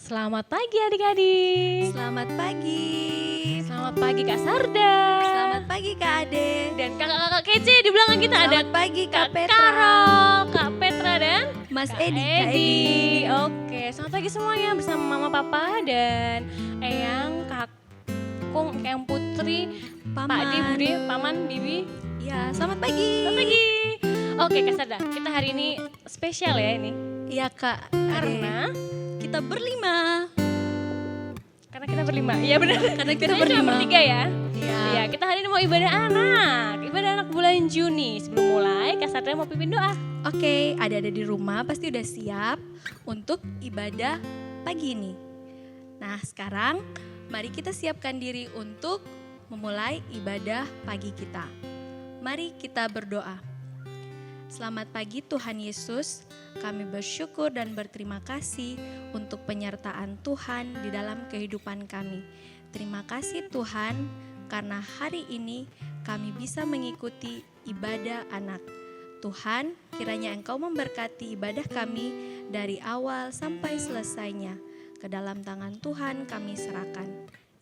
Selamat pagi adik-adik. Selamat pagi. Selamat pagi Kak Sarda. Selamat pagi Kak Ade. Dan kakak-kakak kece di belakang kita ada Selamat pagi Kak Petra. Karol, Kak Petra dan Mas Kak Edi. Kak Edi. Oke, selamat pagi semuanya bersama Mama Papa dan Eyang, Kakung, Eyang Putri, Paman. Pak Di, Bude, Paman, Bibi. Ya, selamat pagi. Selamat pagi. Oke Kak Sarda, kita hari ini spesial ya ini. Iya Kak Ade. Karena kita berlima. kita berlima. Iya benar. Karena kita Biasanya cuma berlima. bertiga ya. Iya. Iya, kita hari ini mau ibadah anak. Ibadah anak bulan Juni. Sebelum mulai, Kak Satria mau pimpin doa. Oke, ada di rumah pasti udah siap untuk ibadah pagi ini. Nah, sekarang mari kita siapkan diri untuk memulai ibadah pagi kita. Mari kita berdoa. Selamat pagi Tuhan Yesus, kami bersyukur dan berterima kasih untuk penyertaan Tuhan di dalam kehidupan kami. Terima kasih Tuhan karena hari ini kami bisa mengikuti ibadah anak. Tuhan, kiranya Engkau memberkati ibadah kami dari awal sampai selesainya. Ke dalam tangan Tuhan kami serahkan.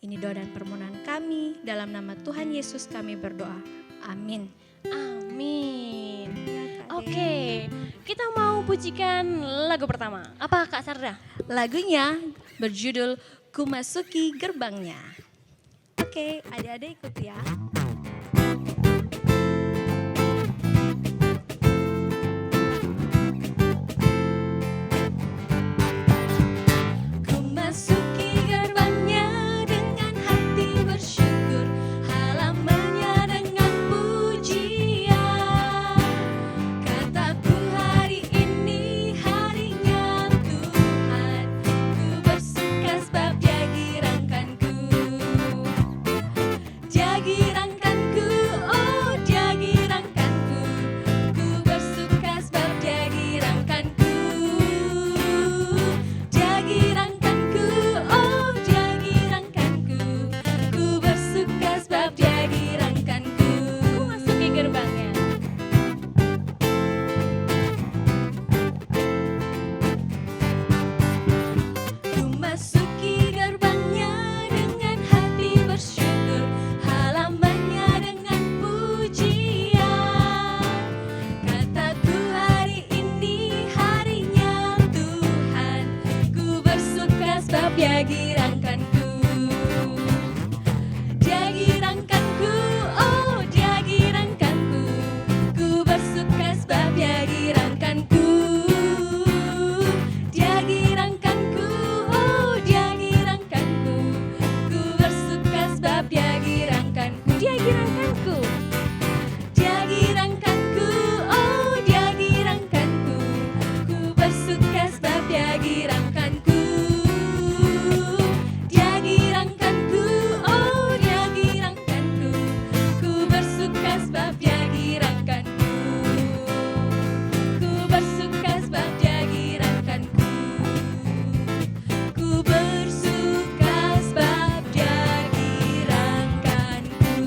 Ini doa dan permohonan kami, dalam nama Tuhan Yesus kami berdoa. Amin. Amin. Oke, kita mau pujikan lagu pertama. Apa Kak Sarda? Lagunya berjudul Ku Masuki Gerbangnya. Oke, adik-adik ikut ya. Ku masuki gerbangnya dengan hati bersyukur, halamannya dengan pujian. Kataku hari ini harinya Tuhan, ku bersuka sebab Dia girangkanku. Dia girangkanku, oh Dia girangkanku. Ku bersuka sebab Dia girangkanku. Dia girangkanku, oh Dia girangkanku. Ku bersuka sebab Dia girangkanku. Ku masuki gerbangnya. Ku masuki gerbangnya dengan hati bersyukur, halamannya dengan pujian. Kataku hari ini harinya Tuhan, ku bersuka sebab Dia girangkanku. Dia girangkanku, oh Dia girangkanku. Ku bersuka sebab Dia girangkanku. Dia girangkanku, oh Dia girangkanku. Ku bersuka sebab Dia girangkanku. Dia girangkanku. Dia girangkanku, oh Dia girangkanku. Ku bersuka sebab Dia girangkanku. Dia girangkanku, oh Dia girangkanku. Ku bersuka sebab Dia girangkanku. Ku bersuka sebab Dia girangkanku. Ku bersuka sebab Dia girangkanku.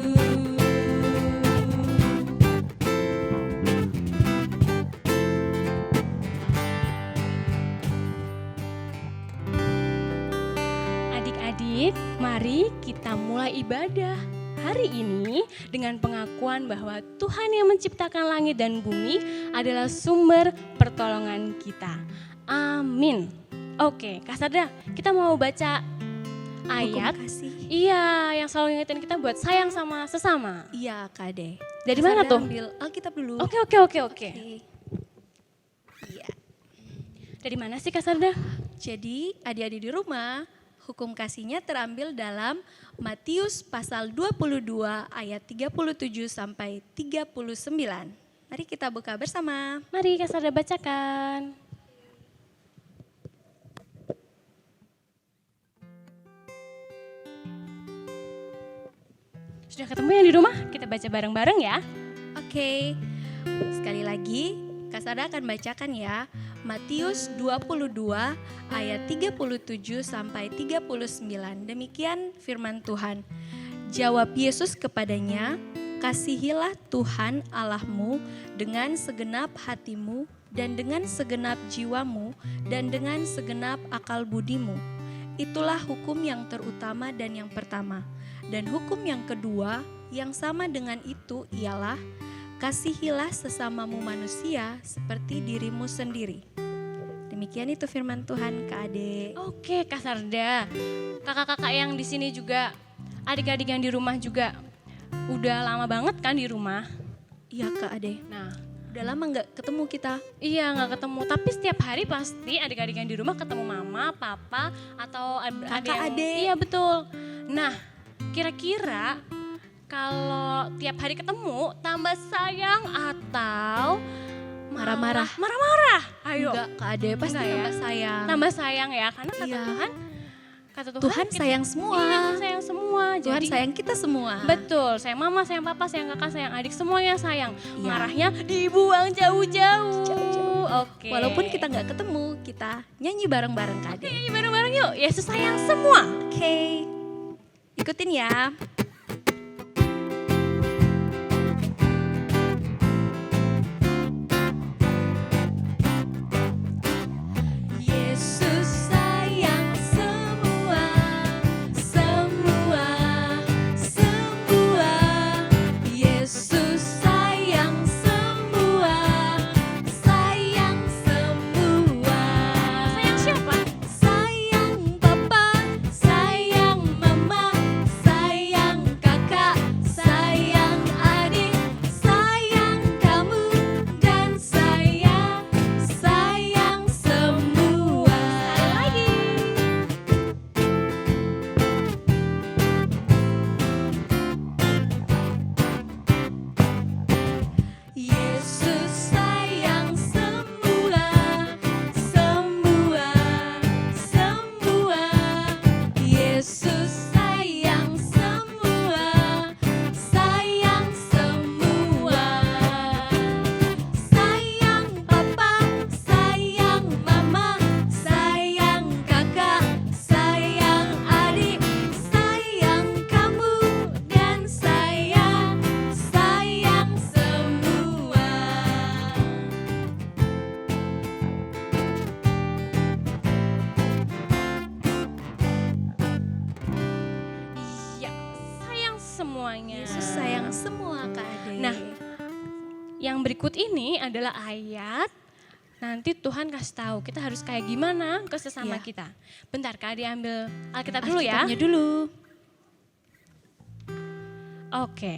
Adik-adik, mari kita mulai ibadah hari ini dengan pengakuan bahwa Tuhan yang menciptakan langit dan bumi adalah sumber pertolongan kita. Amin. Oke, Kak Sarda, kita mau baca ayat. Hukum kasih. Iya, yang selalu ngingetin kita buat sayang sama sesama. Iya Kak Ade. Dari mana Sarda tuh? Ambil Alkitab dulu. Oke. Oke. Iya. Dari mana sih Kak Sarda? Jadi adik-adik di rumah, hukum kasihnya terambil dalam Matius pasal 22 ayat 37 sampai 39. Mari kita buka bersama. Mari Kak Sarda bacakan. Sudah ketemu yang di rumah? Kita baca bareng-bareng ya. Oke. Sekali lagi, Kak Sada akan bacakan ya. Matius 22 ayat 37 sampai 39. Demikian firman Tuhan. Jawab Yesus kepadanya, "Kasihilah Tuhan Allahmu dengan segenap hatimu dan dengan segenap jiwamu dan dengan segenap akal budimu. itulah hukum yang terutama dan yang pertama. Dan hukum yang kedua yang sama dengan itu ialah kasihilah sesamamu manusia seperti dirimu sendiri. Demikian itu firman Tuhan, Kak Ade. Oke, Kak Sarda. Kakak-kakak yang di sini juga, adik-adik yang di rumah juga udah lama banget kan di rumah. Iya, Kak Ade. Nah, Udah lama nggak ketemu kita. iya nggak ketemu, tapi setiap hari pasti adik-adik yang di rumah ketemu mama, papa, atau Kakak, adik. Iya betul. Nah, kira-kira kalau tiap hari ketemu tambah sayang atau Marah-marah. Marah-marah. Ayo. Enggak, Kak Ade, pasti Enggak ya? tambah sayang. Tambah sayang ya, karena kata Iya. Tuhan Tuhan sayang semua. Iya, sayang semua. Tuhan Jadi sayang kita semua. betul, sayang mama, sayang papa, sayang kakak, sayang adik, semuanya sayang. Iya. Marahnya dibuang jauh-jauh. Oke. Walaupun kita nggak ketemu, kita nyanyi bareng-bareng, Kak Ade. Nyanyi bareng-bareng yuk. Yesus sayang semua. Oke. Ikutin ya. Yesus sayang semua, semua, semua. Yesus sayang semua, sayang semua. Sayang siapa? Sayang papa, sayang mama, sayang kakak, sayang adik, sayang kamu, dan sayang semua. Lagi. Yesus sayang semua, semua, semua. Yesus sayang semua, sayang semua. Sayang papa, sayang mama, sayang kakak, sayang adik, sayang kamu, dan sayang semua. Iya, sayang semuanya. Yesus sayang semua, Kak Ade. Nah, yang berikut ini adalah ayat. Nanti Tuhan kasih tahu kita harus kayak gimana ke sesama Iya. kita. Bentar Kak, diambil Alkitab dulu ya. Alkitabnya dulu. Oke,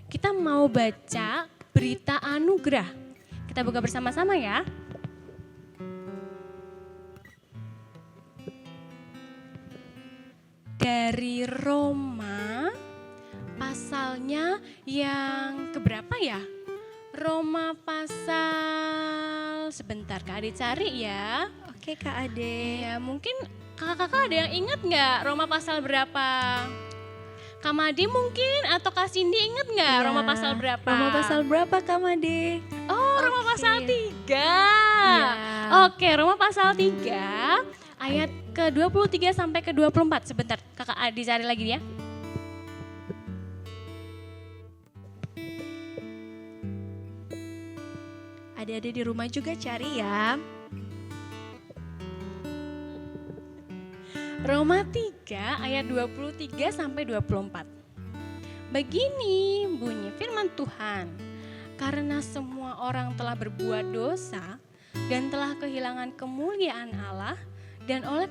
kita mau baca berita anugerah. Kita buka bersama-sama ya. Dari Roma, pasalnya yang keberapa ya? Roma pasal, sebentar Kak Ade cari ya. Oke, Kak Ade. Ya mungkin kakak-kakak ada yang ingat nggak Roma pasal berapa? Kak Madi mungkin atau Kak Cindy ingat nggak Iya. Roma pasal berapa? Roma pasal berapa, Kak Made? Oh, Roma Oke. pasal 3. Iya. Oke, Roma pasal 3 ayat ke-23 sampai ke-24. Sebentar, Kakak Adi cari lagi ya. Adik-adik di rumah juga cari ya. Roma 3 ayat 23 sampai 24. Begini bunyi firman Tuhan. Karena semua orang telah berbuat dosa dan telah kehilangan kemuliaan Allah, dan oleh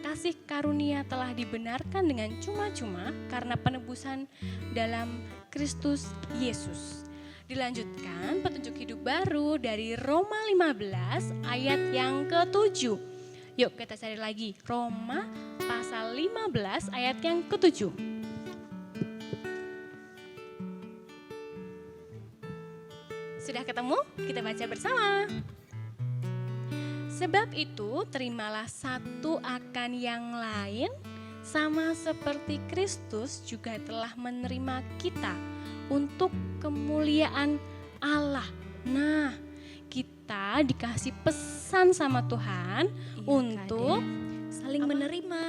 kasih karunia telah dibenarkan dengan cuma-cuma karena penebusan dalam Kristus Yesus. Dilanjutkan petunjuk hidup baru dari Roma 15 ayat yang ke-7. Yuk kita cari lagi Roma pasal 15 ayat yang ke-7. Sudah ketemu? Kita baca bersama. Sebab itu terimalah satu akan yang lain, sama seperti Kristus juga telah menerima kita untuk kemuliaan Allah. Nah, kita dikasih pesan sama Tuhan untuk saling menerima,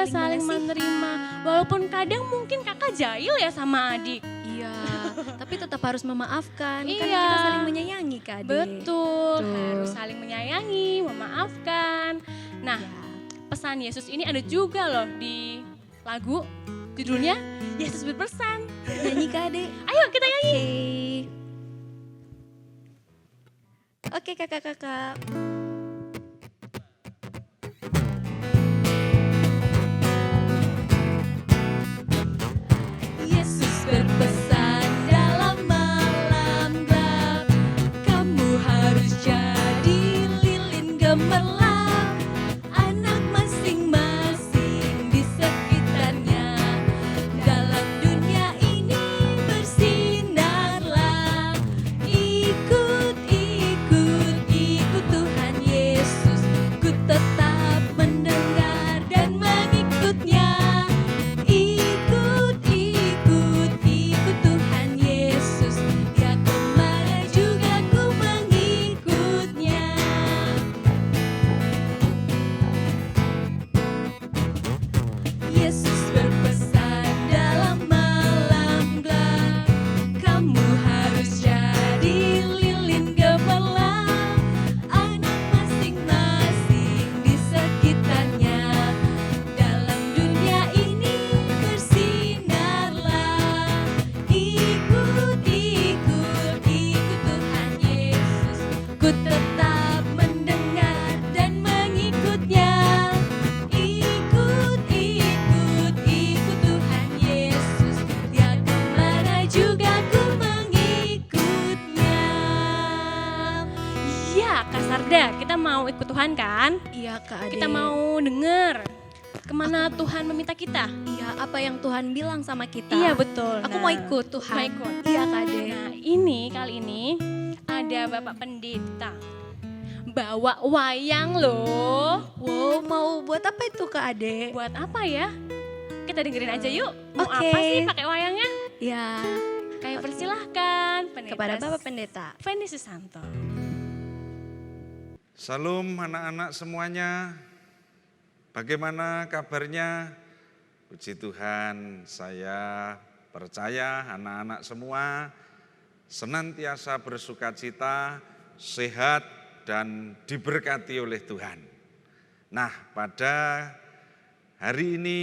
saling mengasihi. menerima. Walaupun kadang mungkin kakak jahil ya sama adik. Iya, tapi tetap harus memaafkan karena Iya. kita saling menyayangi, Kak Ade. Betul, Tuh. harus saling menyayangi, memaafkan. Nah, Ya. pesan Yesus ini ada juga loh di lagu, judulnya Yesus berpesan. Nyanyi Kak Ade. Ayo kita nyanyi. Oke kakak-kakak. Yesus berpesan dalam malam gelap, kamu harus jadi lilin gemerlap. Anak masing-masing di sekitarnya, dalam dunia ini bersinarlah. Ikut Tuhan Yesus, ku tetap mendengar dan mengikutnya. Ikut Tuhan Yesus, dia kemana juga ku mengikutnya. Yesus berpesan dalam malam gelap, kamu harus jadi lilin gemerlap. Anak masing-masing di sekitarnya, dalam dunia ini bersinarlah. Ikut Tuhan Yesus, ku tetap mendengar dan mengikutnya. Ikut Tuhan Yesus, dia kemana juga ku mengikutnya. Ya Kak Sarda, kita mau ikut Tuhan kan? Iya Kak Ade. Kita mau denger kemana Tuhan meminta kita. Iya, apa yang Tuhan bilang sama kita. Iya betul. Aku Nah, mau ikut Tuhan. mau ikut. Iya Kak Ade. Nah kali ini ada Bapak Pendeta bawa wayang loh. Wow, mau buat apa itu Kak Ade? Buat apa ya? Kita dengerin aja yuk. Mau Oke. apa sih pakai wayangnya? Ya, Kayak persilahkan Pendeta kepada Bapak Pendeta. Fendi Susanto. Salam anak-anak semuanya, bagaimana kabarnya? Puji Tuhan, saya percaya anak-anak semua senantiasa bersuka cita, sehat, dan diberkati oleh Tuhan. Nah, pada hari ini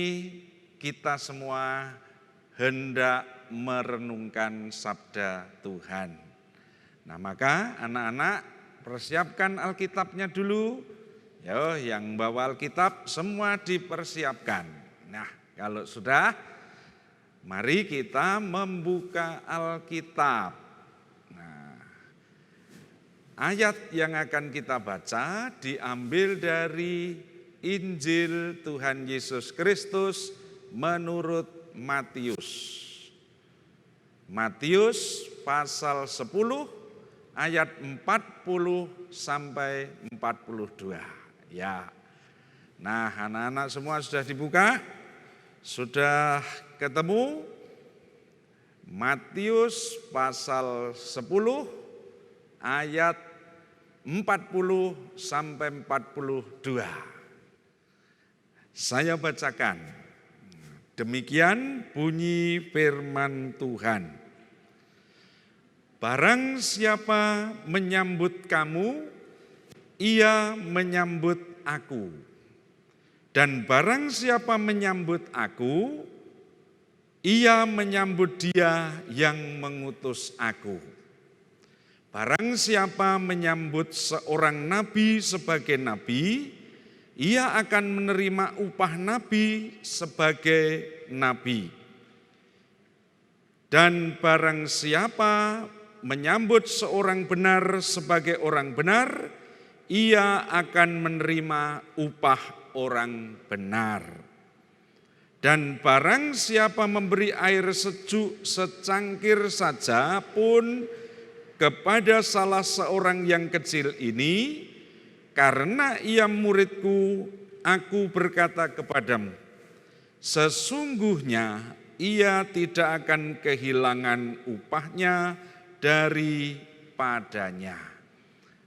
kita semua hendak merenungkan sabda Tuhan. Nah, maka anak-anak persiapkan Alkitabnya dulu. Yo, yang bawa Alkitab semua dipersiapkan. Nah, kalau sudah, mari kita membuka Alkitab. Nah, ayat yang akan kita baca diambil dari Injil Tuhan Yesus Kristus menurut Matius. Matius pasal 10 ayat 40 sampai 42. Ya. Nah, anak-anak semua sudah dibuka? Sudah ketemu? Matius pasal 10 ayat 40 sampai 42. Saya bacakan. Demikian bunyi firman Tuhan. Barang siapa menyambut kamu, ia menyambut aku. Dan barang siapa menyambut aku, ia menyambut dia yang mengutus aku. Barang siapa menyambut seorang nabi sebagai nabi, ia akan menerima upah nabi sebagai nabi. Dan barang siapa menyambut seorang benar sebagai orang benar, ia akan menerima upah orang benar. Dan barang siapa memberi air sejuk secangkir saja pun kepada salah seorang yang kecil ini, karena ia muridku, aku berkata kepadamu, sesungguhnya ia tidak akan kehilangan upahnya daripadanya.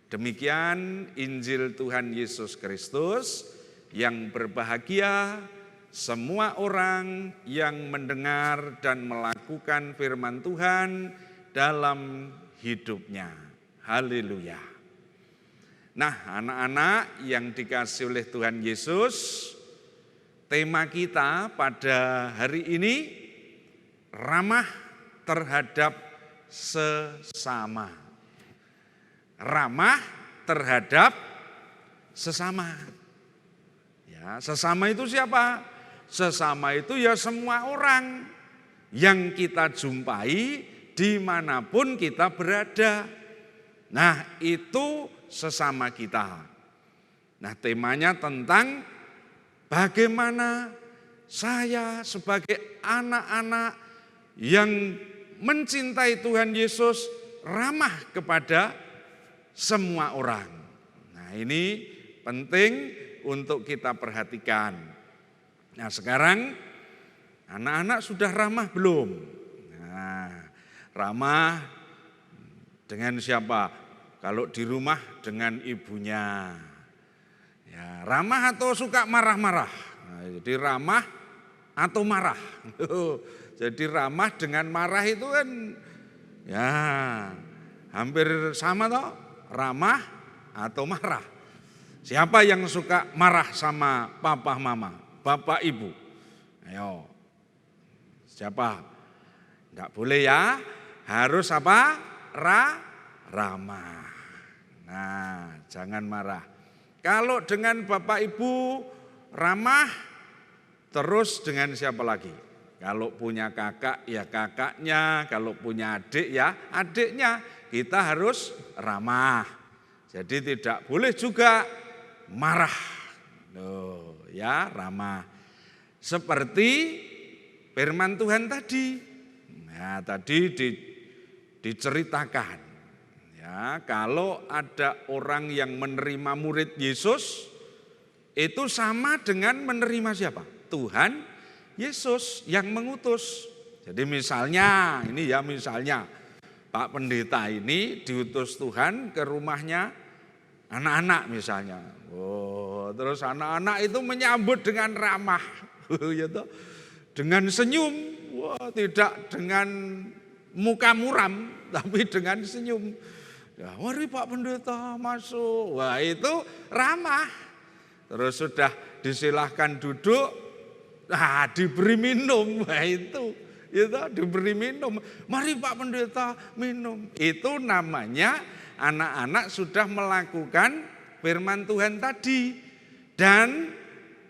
Demikian Injil Tuhan Yesus Kristus. Yang berbahagia semua orang yang mendengar dan melakukan firman Tuhan dalam hidupnya. Haleluya. Nah, anak-anak yang dikasihi oleh Tuhan Yesus, tema kita pada hari ini ramah terhadap sesama. Ramah terhadap sesama. Ya, sesama itu siapa? Sesama itu ya semua orang yang kita jumpai dimanapun kita berada. Nah, itu sesama kita. Nah, temanya tentang bagaimana saya sebagai anak-anak yang mencintai Tuhan Yesus ramah kepada semua orang. Nah, ini penting untuk kita perhatikan. Nah, sekarang anak-anak sudah ramah belum? Nah, ramah dengan siapa? Kalau di rumah dengan ibunya. Ya, ramah atau suka marah-marah? Nah, jadi ramah atau marah? Jadi ramah dengan marah itu kan ya hampir sama toh, ramah atau marah. Siapa yang suka marah sama papa mama, bapak ibu? Ayo, siapa? Enggak boleh ya, harus apa? Ramah. Nah, jangan marah. Kalau dengan bapak ibu ramah, terus dengan siapa lagi? Kalau punya kakak ya kakaknya, kalau punya adik ya adiknya, kita harus ramah. Jadi tidak boleh juga marah. Loh, ya ramah. Seperti firman Tuhan tadi. Nah, tadi diceritakan. Ya, kalau ada orang yang menerima murid Yesus, itu sama dengan menerima siapa? Tuhan Yesus yang mengutus. Jadi misalnya, ini ya misalnya Pak Pendeta ini diutus Tuhan ke rumahnya anak-anak misalnya. Oh, terus anak-anak itu menyambut dengan ramah, dengan senyum. Wah, tidak dengan muka muram, tapi dengan senyum. Ya, mari Pak Pendeta masuk. Wah, itu ramah. Terus sudah disilahkan duduk. Nah, diberi minum, nah itu diberi minum. Mari Pak Pendeta minum. Itu namanya anak-anak sudah melakukan firman Tuhan tadi. Dan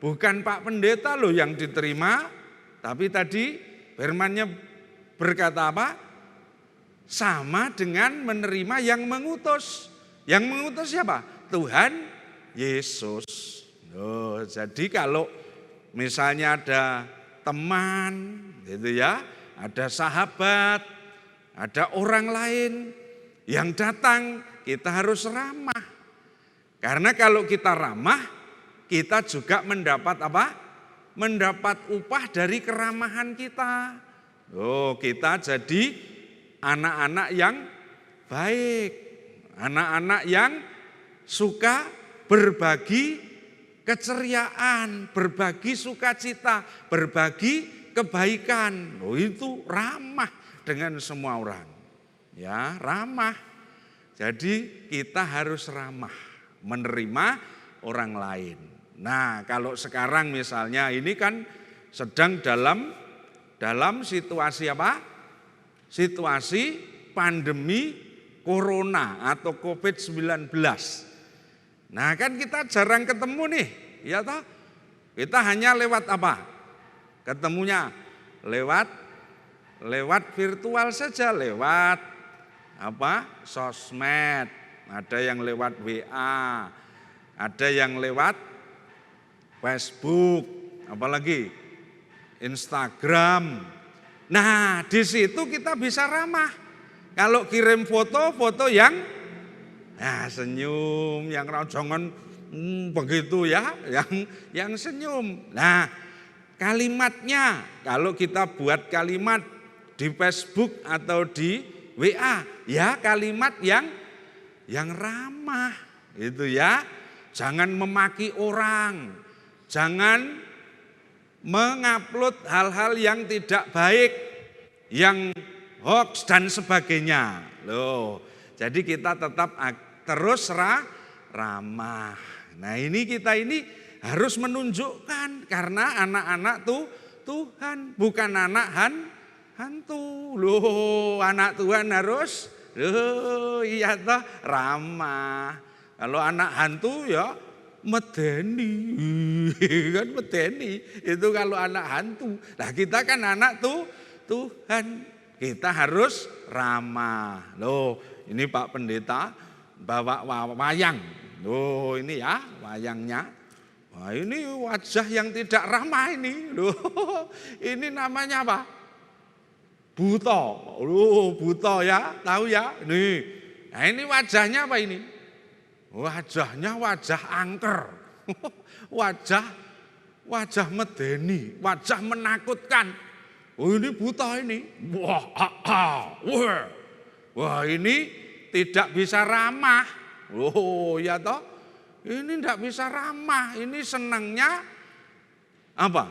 bukan Pak Pendeta loh yang diterima, tapi tadi firmannya berkata apa? Sama dengan menerima yang mengutus. Yang mengutus siapa? Tuhan Yesus. Oh, jadi kalau misalnya ada teman, gitu ya, ada sahabat, ada orang lain yang datang, kita harus ramah. Karena kalau kita ramah, kita juga mendapat apa? Mendapat upah dari keramahan kita. Oh, kita jadi anak-anak yang baik, anak-anak yang suka berbagi keceriaan, berbagi sukacita, berbagi kebaikan. Oh, itu ramah dengan semua orang. Ya, ramah. Jadi kita harus ramah menerima orang lain. Nah, kalau sekarang misalnya ini kan sedang dalam situasi apa? Situasi pandemi corona atau COVID-19. Nah, kan kita jarang ketemu nih, ya toh? Kita hanya lewat apa? Ketemunya lewat virtual saja, lewat apa? Sosmed. Ada yang lewat WA, ada yang lewat Facebook, apalagi Instagram. Nah, di situ kita bisa ramah. Kalau kirim foto yang senyum, yang jangan begitu ya, yang senyum. Nah, kalimatnya kalau kita buat kalimat di Facebook atau di WA, ya kalimat yang ramah, itu ya. Jangan memaki orang, jangan mengupload hal-hal yang tidak baik, yang hoax dan sebagainya. Loh, jadi kita tetap terus ramah. Nah, ini kita ini harus menunjukkan karena anak-anak tuh Tuhan, bukan anak hantu. Loh, anak Tuhan harus iya toh ramah. Kalau anak hantu ya medeni. Kan medeni. Itu kalau anak hantu. Nah, kita kan anak Tuhan. Kita harus ramah. Loh, ini Pak Pendeta bawa wayang. Loh, ini ya wayangnya. Wah, ini wajah yang tidak ramah ini. Loh, ini namanya apa? Buta. Loh, buta ya, tahu ya? Nih. Nah, ini wajahnya apa ini? Wajahnya wajah angker. Wajah medeni, wajah menakutkan. Oh, ini buta ini. Wah, ini tidak bisa ramah. Oh, ya toh? Ini tidak bisa ramah. Ini senangnya apa?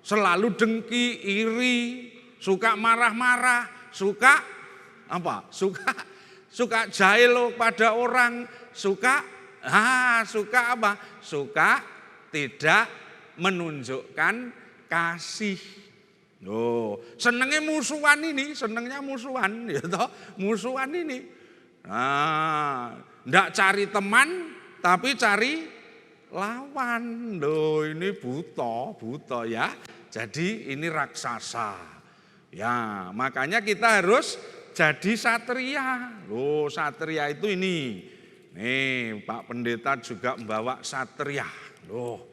Selalu dengki, iri, suka marah-marah, suka apa? Suka jahil pada orang, suka apa? Suka tidak menunjukkan kasih. Oh, senengnya musuhan ini, senengnya musuhan, ya toh? Musuhan ini. Nah, enggak cari teman, tapi cari lawan. Loh, ini buta ya. Jadi ini raksasa. Ya, makanya kita harus jadi satria. Loh, satria itu ini. Nih, Pak Pendeta juga membawa satria. Loh,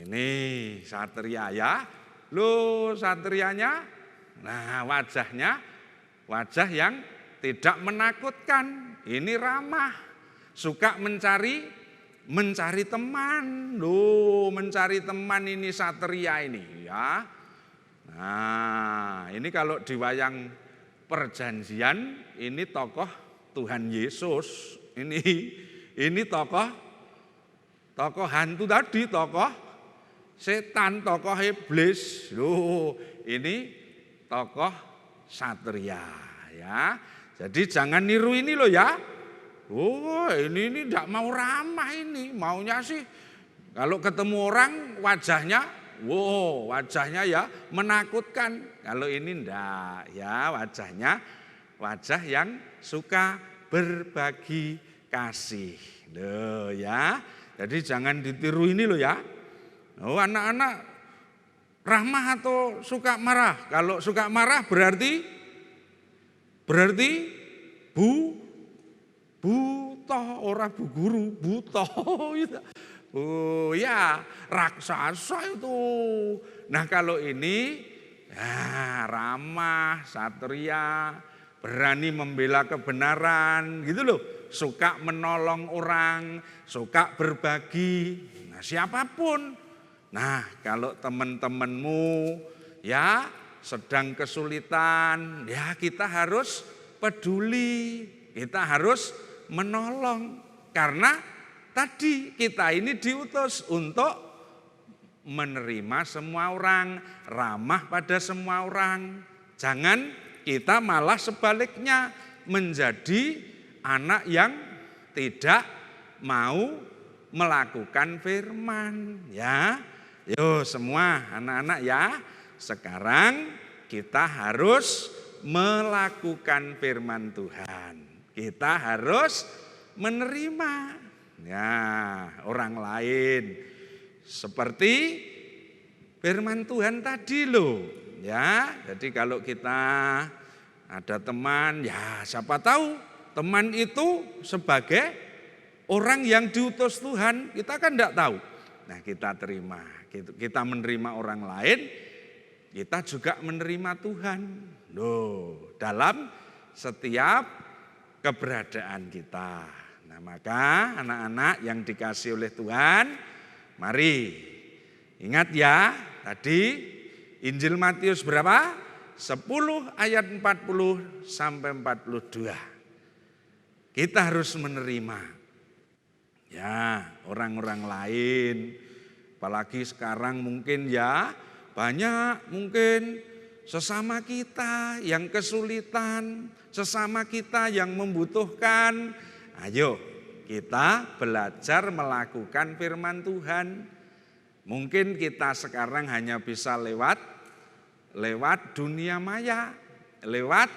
ini satria ya. Loh, satrianya, nah wajahnya, wajah yang tidak menakutkan. Ini ramah, suka mencari teman. Loh, mencari teman ini satria ini ya. Nah, ini kalau di wayang perjanjian, ini tokoh Tuhan Yesus. Ini tokoh hantu tadi, tokoh setan, tokoh iblis. Loh, ini tokoh satria ya. Jadi jangan niru ini loh ya. Oh, ini tidak mau ramah ini. Maunya sih kalau ketemu orang wajahnya, wow, wajahnya ya menakutkan. Kalau ini enggak ya, wajahnya wajah yang suka berbagi kasih. Loh ya. Jadi jangan ditiru ini loh ya. Oh, anak-anak ramah atau suka marah? Kalau suka marah berarti buta, orang bu guru, buta. Oh ya, raksasa itu. Nah, kalau ini ya, ramah, satria, berani membela kebenaran gitu loh. Suka menolong orang, suka berbagi. Nah, siapapun. Nah, kalau teman-temanmu ya sedang kesulitan, ya kita harus peduli, kita harus menolong. Karena tadi kita ini diutus untuk menerima semua orang, ramah pada semua orang. Jangan kita malah sebaliknya menjadi anak yang tidak mau melakukan firman ya. Yo semua anak-anak ya, sekarang kita harus melakukan firman Tuhan. Kita harus menerima ya orang lain seperti firman Tuhan tadi loh ya. Jadi kalau kita ada teman ya siapa tahu teman itu sebagai orang yang diutus Tuhan, kita kan enggak tahu. Nah, kita terima, kita menerima orang lain, kita juga menerima Tuhan. Loh, dalam setiap keberadaan kita. Nah, maka anak-anak yang dikasih oleh Tuhan, mari ingat ya, tadi Injil Matius berapa? 10 ayat 40 sampai 42. Kita harus menerima ya orang-orang lain. Apalagi sekarang mungkin ya banyak mungkin sesama kita yang kesulitan, sesama kita yang membutuhkan. Ayo kita belajar melakukan firman Tuhan. Mungkin kita sekarang hanya bisa lewat dunia maya, lewat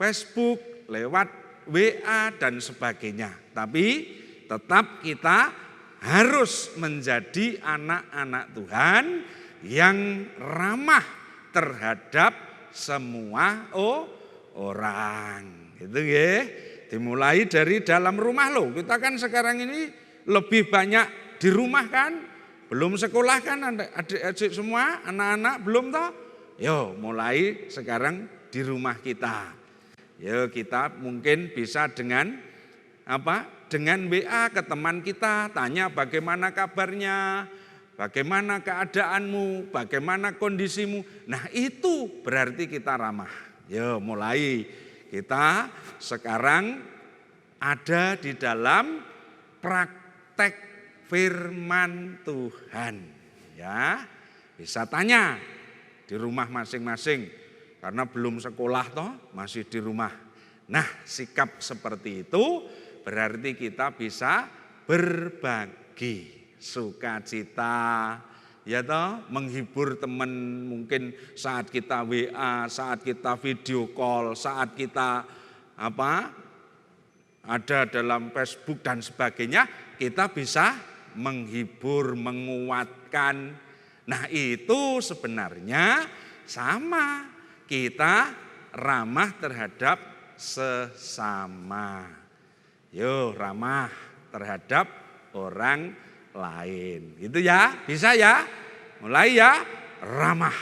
Facebook, lewat WA dan sebagainya. Tapi tetap kita harus menjadi anak-anak Tuhan yang ramah terhadap semua orang. Gitu ya. Dimulai dari dalam rumah loh. Kita kan sekarang ini lebih banyak di rumah kan. Belum sekolah kan adik-adik semua, anak-anak belum toh. Yo mulai sekarang di rumah kita. Yo kita mungkin bisa dengan dengan WA ke teman kita, tanya bagaimana kabarnya, bagaimana keadaanmu, bagaimana kondisimu. Nah itu berarti kita ramah. Yo mulai kita sekarang ada di dalam praktek firman Tuhan. Ya bisa tanya di rumah masing-masing karena belum sekolah toh masih di rumah. Nah sikap seperti itu berarti kita bisa berbagi sukacita, ya toh, menghibur teman mungkin saat kita WA, saat kita video call, saat kita ada dalam Facebook dan sebagainya, kita bisa menghibur, menguatkan. Nah itu sebenarnya sama, kita ramah terhadap sesama. Yo ramah terhadap orang lain. Itu ya, bisa ya. Mulai ya, ramah.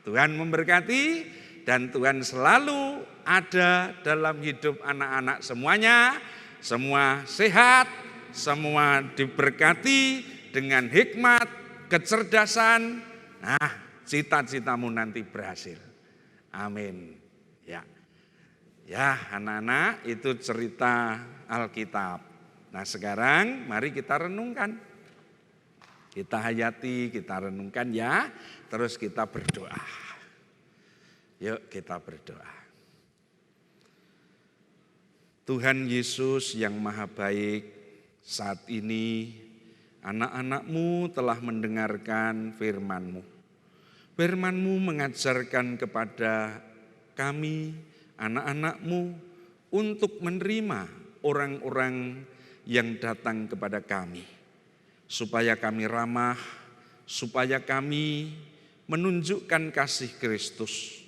Tuhan memberkati dan Tuhan selalu ada dalam hidup anak-anak semuanya. Semua sehat, semua diberkati dengan hikmat, kecerdasan. Nah, cita-citamu nanti berhasil. Amin. Ya. Ya, anak-anak, itu cerita Alkitab. Nah, sekarang mari kita renungkan. Kita hayati, kita renungkan ya. Terus kita berdoa. Yuk kita berdoa. Tuhan Yesus yang maha baik, saat ini anak-anak-Mu telah mendengarkan firman-Mu. Firman-Mu mengajarkan kepada kami, anak-anak-Mu, untuk menerima orang-orang yang datang kepada kami. Supaya kami ramah, supaya kami menunjukkan kasih Kristus.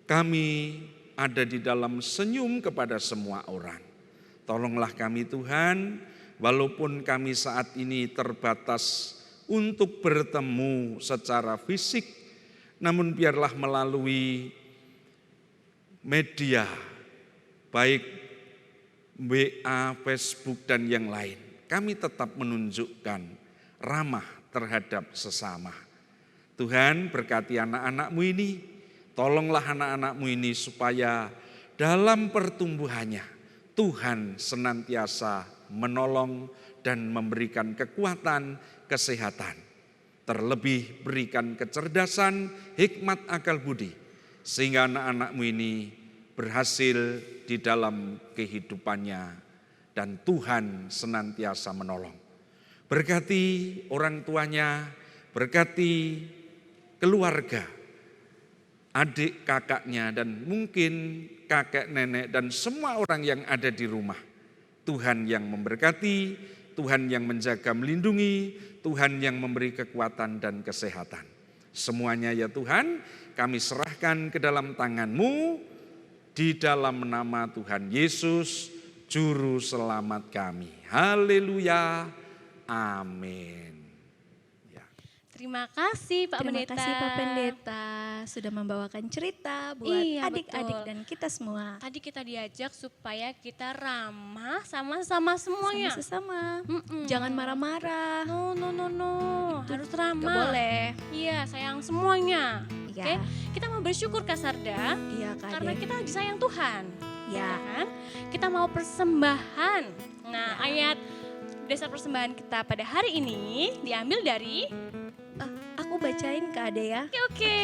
Kami ada di dalam senyum kepada semua orang. Tolonglah kami Tuhan, walaupun kami saat ini terbatas untuk bertemu secara fisik, namun biarlah melalui media, baik WA, Facebook dan yang lain, kami tetap menunjukkan ramah terhadap sesama. Tuhan berkati anak-anak-Mu ini, tolonglah anak-anak-Mu ini supaya dalam pertumbuhannya Tuhan senantiasa menolong dan memberikan kekuatan, kesehatan. Terlebih berikan kecerdasan, hikmat, akal budi, sehingga anak-anak-Mu ini berhasil di dalam kehidupannya dan Tuhan senantiasa menolong. Berkati orang tuanya, berkati keluarga, adik kakaknya dan mungkin kakek nenek dan semua orang yang ada di rumah. Tuhan yang memberkati, Tuhan yang menjaga melindungi, Tuhan yang memberi kekuatan dan kesehatan. Semuanya ya Tuhan, kami serahkan ke dalam tangan-Mu, di dalam nama Tuhan Yesus, Juru Selamat kami. Haleluya, amin. Ya. Terima kasih Pak Terima Pendeta. kasih Pak Pendeta sudah membawakan cerita buat Iya, adik-adik betul. dan kita semua. Tadi kita diajak supaya kita ramah sama-sama semuanya. Sama-sama. Mm-mm. Jangan marah-marah. No, harus Gak ramah. boleh. Iya, sayang semuanya. Iya. Oke, kita mau bersyukur Kak Sarda Iya Kak karena Ade. kita disayang Tuhan. Ya. Ya kan? Kita mau persembahan. Nah, ayat dasar persembahan kita pada hari ini diambil dari Aku bacain Kak Ade ya. Oke.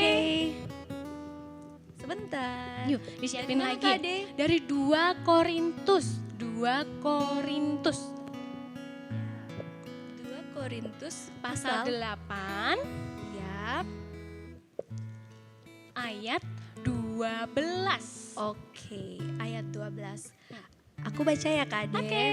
Sebentar. Yuk, disiapin Dari mana, lagi. Kak Ade? Dari 2 Korintus. 2 Korintus Korintus pasal pasal 8 ya. ayat 12. Oke, ayat 12. Aku baca ya Kak Ade. Oke.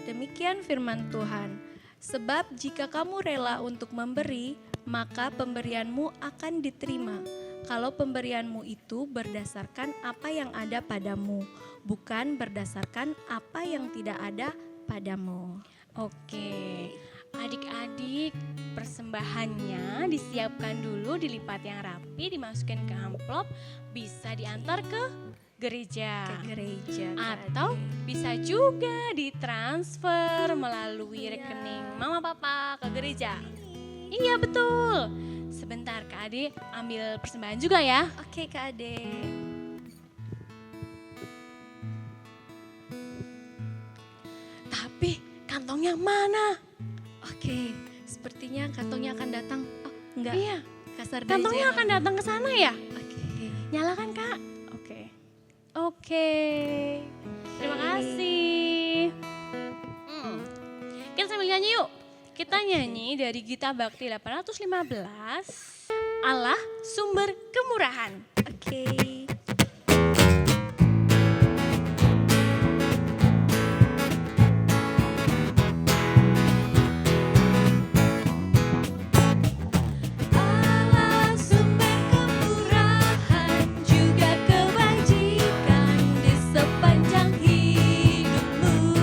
Demikian firman Tuhan. Sebab jika kamu rela untuk memberi, maka pemberianmu akan diterima. Kalau pemberianmu itu berdasarkan apa yang ada padamu, bukan berdasarkan apa yang tidak ada padamu. Oke, adik-adik persembahannya disiapkan dulu, dilipat yang rapi, dimasukin ke amplop, bisa diantar ke gereja. Ke gereja Kak Atau Ade. bisa juga ditransfer melalui rekening mama papa ke gereja. Iya betul. Sebentar Kak Ade ambil persembahan juga ya. Oke Kak Ade. Tapi kantongnya mana? Oke, sepertinya kantongnya akan datang. Oh, enggak. Iya, Kak Sarda kantongnya aja akan yang datang ke sana ya. Oke. Nyalakan Kak. Oke. Oke. Terima kasih. Kita sambil nyanyi yuk. Kita nyanyi dari Gita Bakti 815. Allah sumber kemurahan. Oke. Allah sumber kemurahan juga kebajikan di sepanjang hidupmu.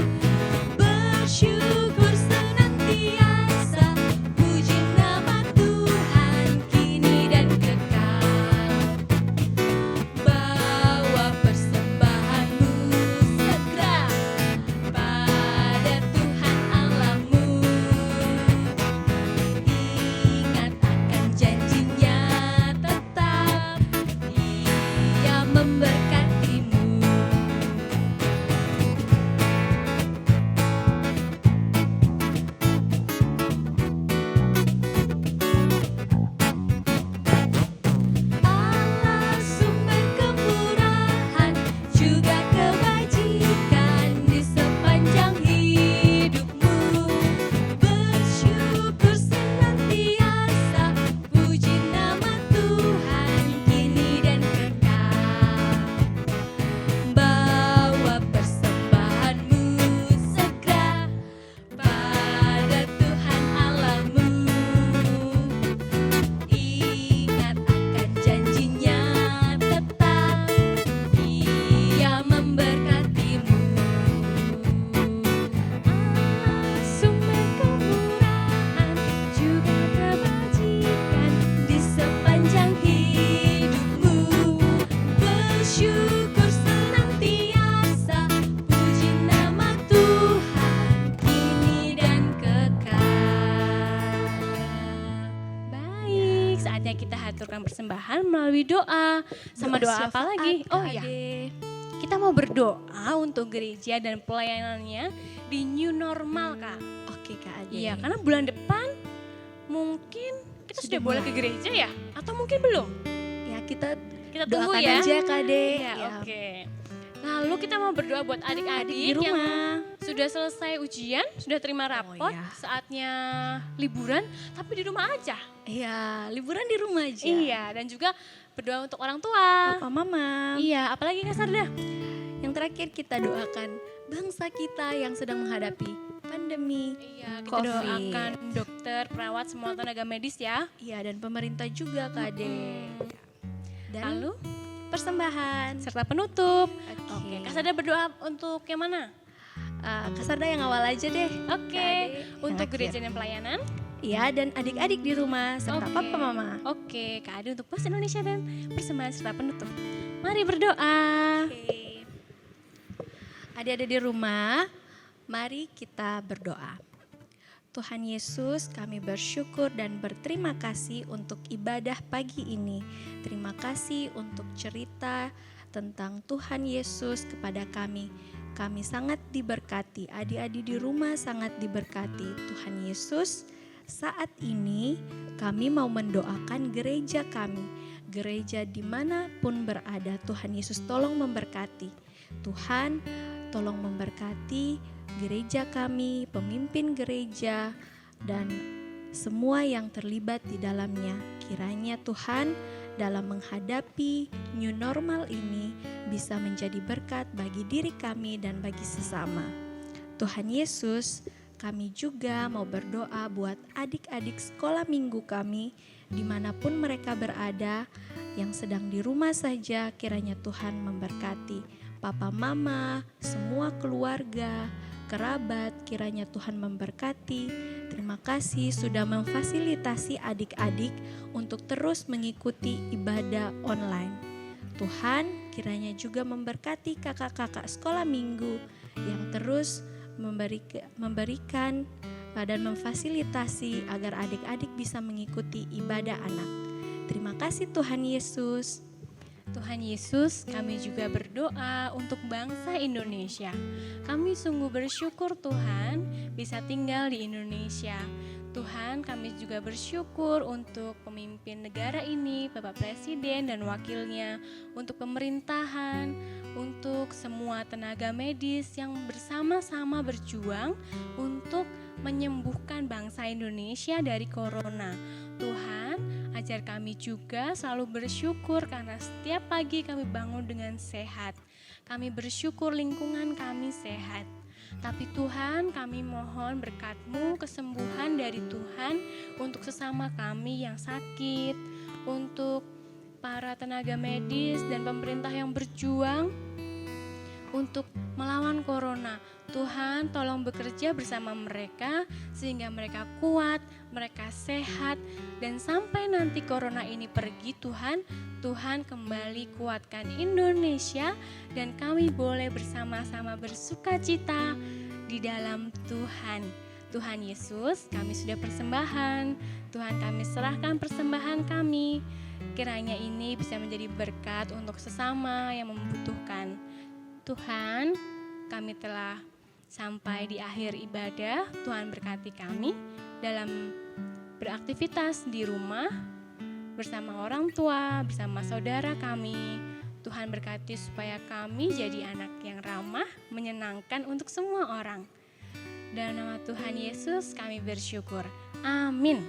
Bersyukur senantiasa, puji nama Tuhan kini dan kekal. Bawa persembahanmu segera pada Tuhan Allahmu. Ingat akan janjinya tetap, Ia memberkatimu. Allah sumber kemurahan juga kebajikan di sepanjang hidupmu. Bersyukur senantiasa, puji nama Tuhan kini dan kekal. Bawa persembahanmu segera pada Tuhan Allahmu. Ingat akan janjinya tetap, Ia memberkatimu. Allah sumber kemurahan juga kebajikan di sepanjang hidupmu. Bersyukur senantiasa, puji nama Tuhan kini dan kekal. Baik, saatnya kita haturkan persembahan melalui doa. Sama doa apa lagi? syafaat, Oh Kak iya, Ade. kita mau berdoa untuk gereja dan pelayanannya di new normal Kak. Oke Kak Ade. Iya, karena bulan depan mungkin kita sudah Sudah boleh ke mulai. gereja ya? Atau mungkin belum? Ya kita Kita tunggu doakan ya. aja Kak Ade. Iya, Ya. oke. Lalu kita mau berdoa buat Adik adik-adik di yang rumah. sudah selesai ujian, sudah terima rapot, iya. saatnya liburan, tapi di rumah aja. Iya, liburan di rumah aja. Iya, dan juga berdoa untuk orang tua. Papa Mama. Iya, apalagi Kak Sarda? Yang terakhir kita doakan bangsa kita yang sedang menghadapi pandemi. Iya, kita Covid. doakan dokter, perawat, semua tenaga medis ya. Iya, dan pemerintah juga Kak Ade. Dan Lalu persembahan. serta penutup. Oke. Oke, Kak Sarda berdoa untuk yang mana? Kak Sarda yang awal aja deh. Oke, Kak Ade, untuk yang gereja akhir. dan pelayanan. Iya, dan adik-adik di rumah serta Oke. Papa Mama. Oke, Kak Ade untuk Pos Indonesia dan persembahan serta penutup. Mari berdoa. Oke. Adik-adik di rumah, mari kita berdoa. Tuhan Yesus, kami bersyukur dan berterima kasih untuk ibadah pagi ini. Terima kasih untuk cerita tentang Tuhan Yesus kepada kami. Kami sangat diberkati, adik-adik di rumah sangat diberkati. Tuhan Yesus, saat ini kami mau mendoakan gereja kami. Gereja dimanapun berada, Tuhan Yesus tolong memberkati. Tuhan, tolong memberkati gereja kami, pemimpin gereja, dan semua yang terlibat di dalamnya. Kiranya Tuhan dalam menghadapi new normal ini bisa menjadi berkat bagi diri kami dan bagi sesama. Tuhan Yesus, kami juga mau berdoa buat adik-adik sekolah minggu kami dimanapun mereka berada, yang sedang di rumah saja. Kiranya Tuhan memberkati papa mama, semua keluarga, kerabat. Kiranya Tuhan memberkati. Terima kasih sudah memfasilitasi adik-adik untuk terus mengikuti ibadah online. Tuhan kiranya juga memberkati kakak-kakak sekolah minggu yang terus memberikan dan memfasilitasi agar adik-adik bisa mengikuti ibadah anak. Terima kasih Tuhan Yesus. Tuhan Yesus, kami juga berdoa untuk bangsa Indonesia. Kami sungguh bersyukur Tuhan bisa tinggal di Indonesia. Tuhan, kami juga bersyukur untuk pemimpin negara ini, Bapak Presiden dan wakilnya, untuk pemerintahan, untuk semua tenaga medis yang bersama-sama berjuang untuk menyembuhkan bangsa Indonesia dari corona. Tuhan, ajar kami juga selalu bersyukur karena setiap pagi kami bangun dengan sehat. Kami bersyukur lingkungan kami sehat. Tapi Tuhan, kami mohon berkat-Mu, kesembuhan dari Tuhan untuk sesama kami yang sakit, untuk para tenaga medis dan pemerintah yang berjuang untuk melawan corona. Tuhan, tolong bekerja bersama mereka sehingga mereka kuat, mereka sehat, dan sampai nanti corona ini pergi Tuhan, Tuhan kembali kuatkan Indonesia dan kami boleh bersama-sama bersukacita di dalam Tuhan. Tuhan Yesus, kami sudah persembahan. Tuhan, kami serahkan persembahan kami. Kiranya ini bisa menjadi berkat untuk sesama yang membutuhkan. Tuhan, kami telah sampai di akhir ibadah. Tuhan berkati kami dalam beraktivitas di rumah bersama orang tua, bersama saudara kami. Tuhan berkati supaya kami jadi anak yang ramah, menyenangkan untuk semua orang. Dalam nama Tuhan Yesus kami bersyukur. Amin.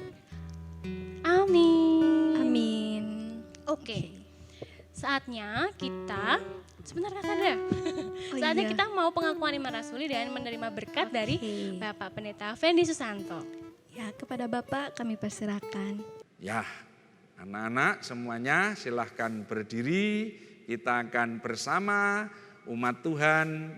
Amin. Amin. Oke. Saatnya kita sebentar Kak Sandra. Oh Saatnya iya. kita mau pengakuan iman rasuli dan menerima berkat dari Bapak Pendeta Fendi Susanto. Ya, kepada Bapak kami persilahkan. Ya, anak-anak semuanya silahkan berdiri. Kita akan bersama umat Tuhan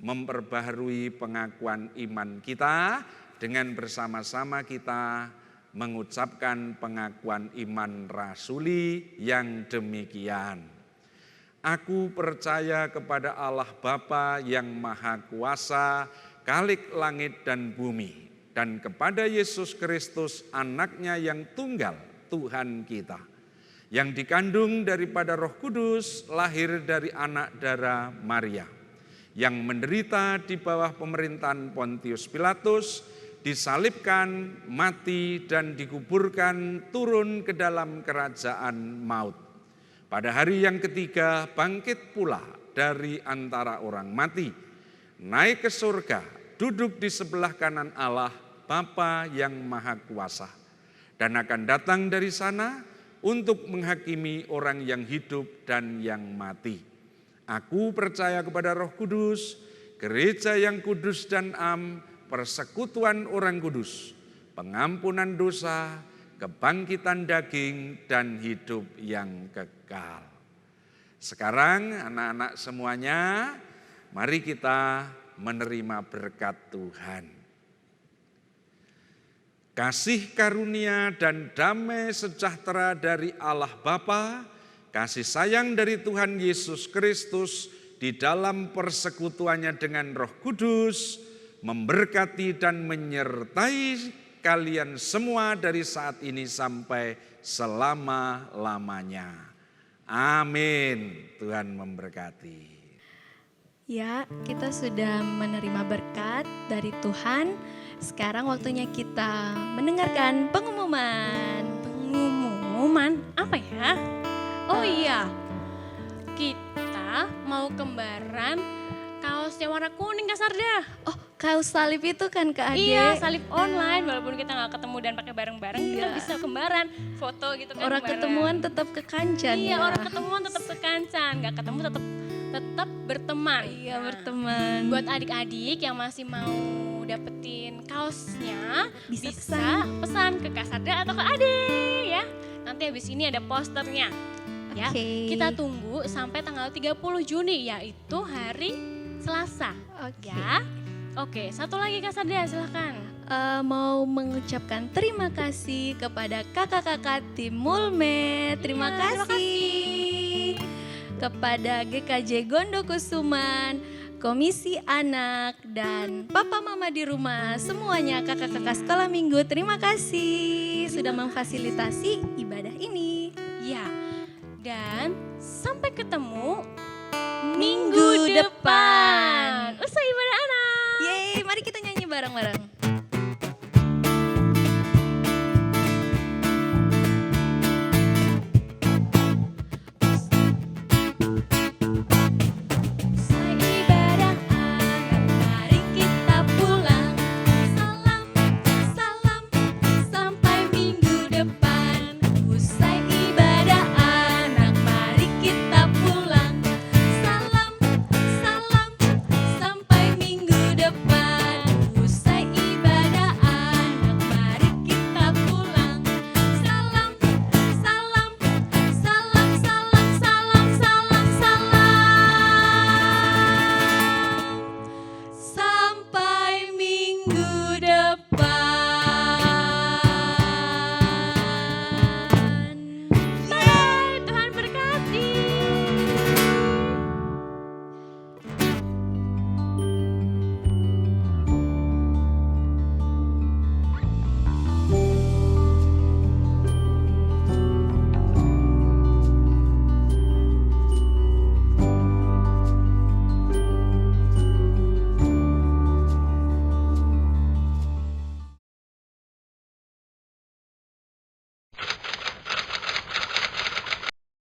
memperbaharui pengakuan iman kita dengan bersama-sama kita mengucapkan pengakuan iman rasuli yang demikian. Aku percaya kepada Allah Bapa yang Maha Kuasa, Khalik langit dan bumi, dan kepada Yesus Kristus anaknya yang tunggal, Tuhan kita, yang dikandung daripada Roh Kudus, lahir dari anak darah Maria, yang menderita di bawah pemerintahan Pontius Pilatus, disalibkan, mati, dan dikuburkan, turun ke dalam kerajaan maut. Pada hari yang ketiga bangkit pula dari antara orang mati, naik ke surga, duduk di sebelah kanan Allah Bapa yang Maha Kuasa, dan akan datang dari sana untuk menghakimi orang yang hidup dan yang mati. Aku percaya kepada Roh Kudus, gereja yang kudus dan am, persekutuan orang kudus, pengampunan dosa, kebangkitan daging, dan hidup yang kekal. Sekarang anak-anak semuanya, mari kita menerima berkat Tuhan. Kasih karunia dan damai sejahtera dari Allah Bapa, kasih sayang dari Tuhan Yesus Kristus di dalam persekutuannya dengan Roh Kudus, memberkati dan menyertai kalian semua dari saat ini sampai selama-lamanya. Amin. Tuhan memberkati. Ya, kita sudah menerima berkat dari Tuhan. Sekarang waktunya kita mendengarkan pengumuman. Pengumuman apa ya? Oh iya, kita mau kembaran kaos kaosnya warna kuning Kak Sarda. Oh, kaos salib itu kan Kak Ade? Iya, salib online walaupun kita nggak ketemu dan pakai bareng-bareng, kita bisa kembaran, foto gitu kan. Orang bareng. ketemuan tetap kekancan Iya, ya. orang ketemuan tetap kekancan, nggak ketemu tetap berteman. Iya, Nah, berteman. buat adik-adik yang masih mau dapetin kaosnya, Bisa pesan ke Kak Sarda atau ke Ade ya. Nanti habis ini ada posternya. Ya, Oke. kita tunggu sampai tanggal 30 Juni yaitu hari Selasa. Oke. Ya. Oke, satu lagi Kak Sarda, silakan. Mau mengucapkan terima kasih kepada kakak-kakak tim Mulmed. Terima Iya, terima kasih. Kepada GKJ Gondokusuman, Komisi Anak, dan Papa Mama di rumah. Semuanya kakak-kakak sekolah minggu, terima kasih sudah memfasilitasi ibadah ini. Ya. Dan sampai ketemu Minggu depan. Usai ibadah anak. Yeay, mari kita nyanyi bareng-bareng.